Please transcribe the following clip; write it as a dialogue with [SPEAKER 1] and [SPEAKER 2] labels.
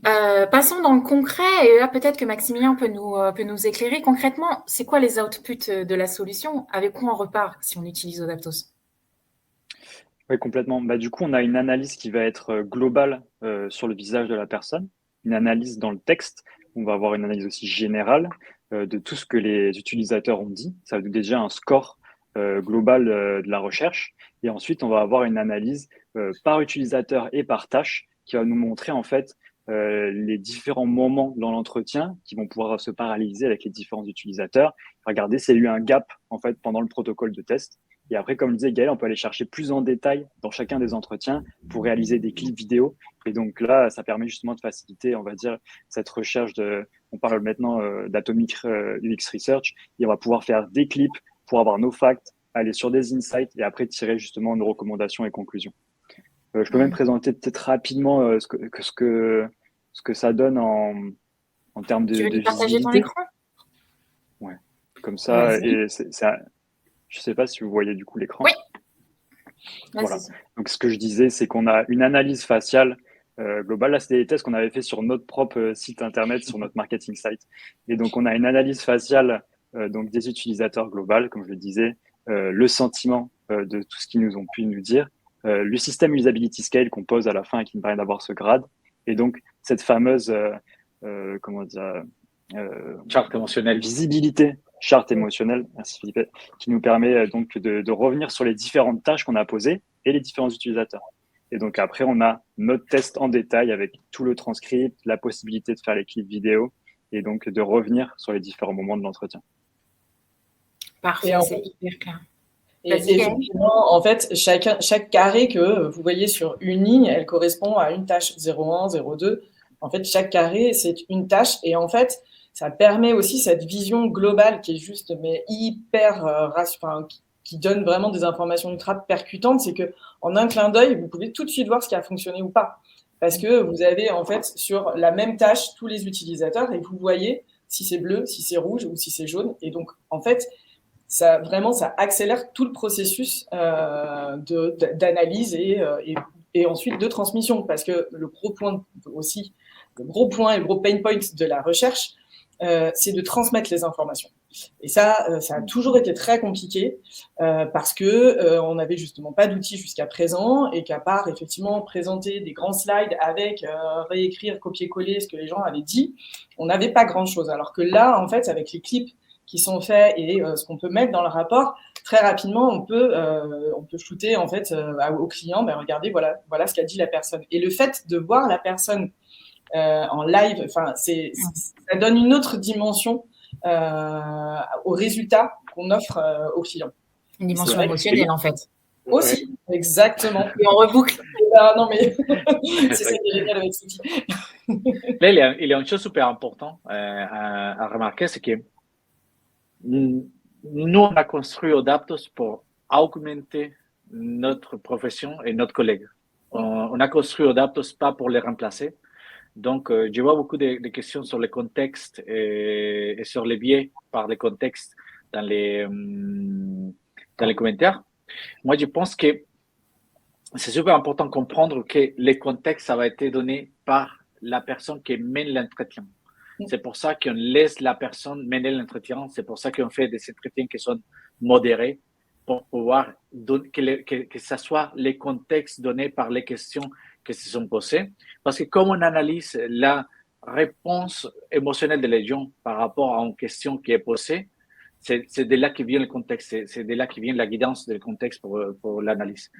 [SPEAKER 1] Passons dans le concret et là peut-être que Maximilien peut nous éclairer. Concrètement, c'est quoi les outputs de la solution? Avec quoi on repart si on utilise Odaptos?
[SPEAKER 2] Oui, complètement. Bah, du coup, on a une analyse qui va être globale sur le visage de la personne, une analyse dans le texte. On va avoir une analyse aussi générale de tout ce que les utilisateurs ont dit. Ça veut déjà un score global de la recherche. Et ensuite, on va avoir une analyse par utilisateur et par tâche qui va nous montrer en fait les différents moments dans l'entretien qui vont pouvoir se paralléliser avec les différents utilisateurs. Regardez s'il y a eu un gap en fait pendant le protocole de test. Et après, comme le disait Gaël, on peut aller chercher plus en détail dans chacun des entretiens pour réaliser des clips vidéo. Et donc là, ça permet justement de faciliter, on va dire, cette recherche on parle maintenant d'Atomic UX Research, et on va pouvoir faire des clips pour avoir nos facts, aller sur des insights et après tirer justement nos recommandations et conclusions. Je peux même présenter peut-être rapidement ce que ça donne en termes
[SPEAKER 1] Tu veux
[SPEAKER 2] de
[SPEAKER 1] nous partager ton
[SPEAKER 2] visibilité.
[SPEAKER 1] écran?
[SPEAKER 2] Ouais. Comme ça,
[SPEAKER 1] Vas-y.
[SPEAKER 2] et je sais pas si vous voyez du coup l'écran.
[SPEAKER 1] Oui,
[SPEAKER 2] Voilà.
[SPEAKER 1] vas-y.
[SPEAKER 2] Donc, ce que je disais, c'est qu'on a une analyse faciale globale. Là, c'était des tests qu'on avait fait sur notre propre site internet, sur notre marketing site. Et donc, on a une analyse faciale donc des utilisateurs globales, comme je le disais, le sentiment de tout ce qu'ils nous ont pu nous dire, le système usability scale qu'on pose à la fin et qui nous permet d'avoir ce grade, et donc cette fameuse comment dire
[SPEAKER 3] Charte émotionnelle.
[SPEAKER 2] visibilité, charte émotionnelle, merci Philippe, qui nous permet donc de revenir sur les différentes tâches qu'on a posées et les différents utilisateurs. Et donc après, on a notre test en détail avec tout le transcript, la possibilité de faire les clips vidéo et donc de revenir sur les différents moments de l'entretien.
[SPEAKER 1] Parfait, c'est hyper clair.
[SPEAKER 4] Et
[SPEAKER 1] Vas-y, Gaëlle.
[SPEAKER 4] effectivement, en fait, chaque carré que vous voyez sur une ligne, elle correspond à une tâche 01, 02. En fait, chaque carré, c'est une tâche. Et en fait, ça permet aussi cette vision globale qui est juste, mais hyper qui donne vraiment des informations ultra percutantes. C'est que en un clin d'œil, vous pouvez tout de suite voir ce qui a fonctionné ou pas. Parce que vous avez, en fait, sur la même tâche, tous les utilisateurs et vous voyez si c'est bleu, si c'est rouge ou si c'est jaune. Et donc, en fait, ça vraiment ça accélère tout le processus d'analyse et ensuite de transmission parce que le gros point aussi le gros point et le gros pain point de la recherche c'est de transmettre les informations et ça a toujours été très compliqué parce que on n'avait justement pas d'outils jusqu'à présent et qu'à part effectivement présenter des grands slides avec réécrire copier-coller ce que les gens avaient dit, on n'avait pas grand chose alors que là en fait avec les clips qui sont faits et ce qu'on peut mettre dans le rapport, très rapidement, on peut shooter en fait au client, ben regardez, voilà ce qu'a dit la personne. Et le fait de voir la personne en live, enfin, ça donne une autre dimension au résultat qu'on offre aux clients.
[SPEAKER 1] Une dimension émotionnelle, en fait.
[SPEAKER 4] Aussi, ouais. Exactement.
[SPEAKER 1] Et on reboucle.
[SPEAKER 4] Non, mais c'est ça qui est génial avec cet outil.
[SPEAKER 3] Là, il y a une chose super importante à remarquer, c'est que nous, on a construit Odaptos pour augmenter notre profession et notre collègue. On a construit Odaptos pas pour les remplacer. Donc, je vois beaucoup de questions sur le contexte et sur les biais par les contextes dans les commentaires. Moi, je pense que c'est super important de comprendre que les contextes, ça va être donné par la personne qui mène l'entretien. C'est pour ça qu'on laisse la personne mener l'entretien. C'est pour ça qu'on fait des entretiens qui sont modérés pour pouvoir que ça soit les contextes donnés par les questions qui se sont posées. Parce que comme on analyse la réponse émotionnelle de les gens par rapport à une question qui est posée, c'est de là que vient le contexte. C'est de là que vient la guidance du contexte pour l'analyse.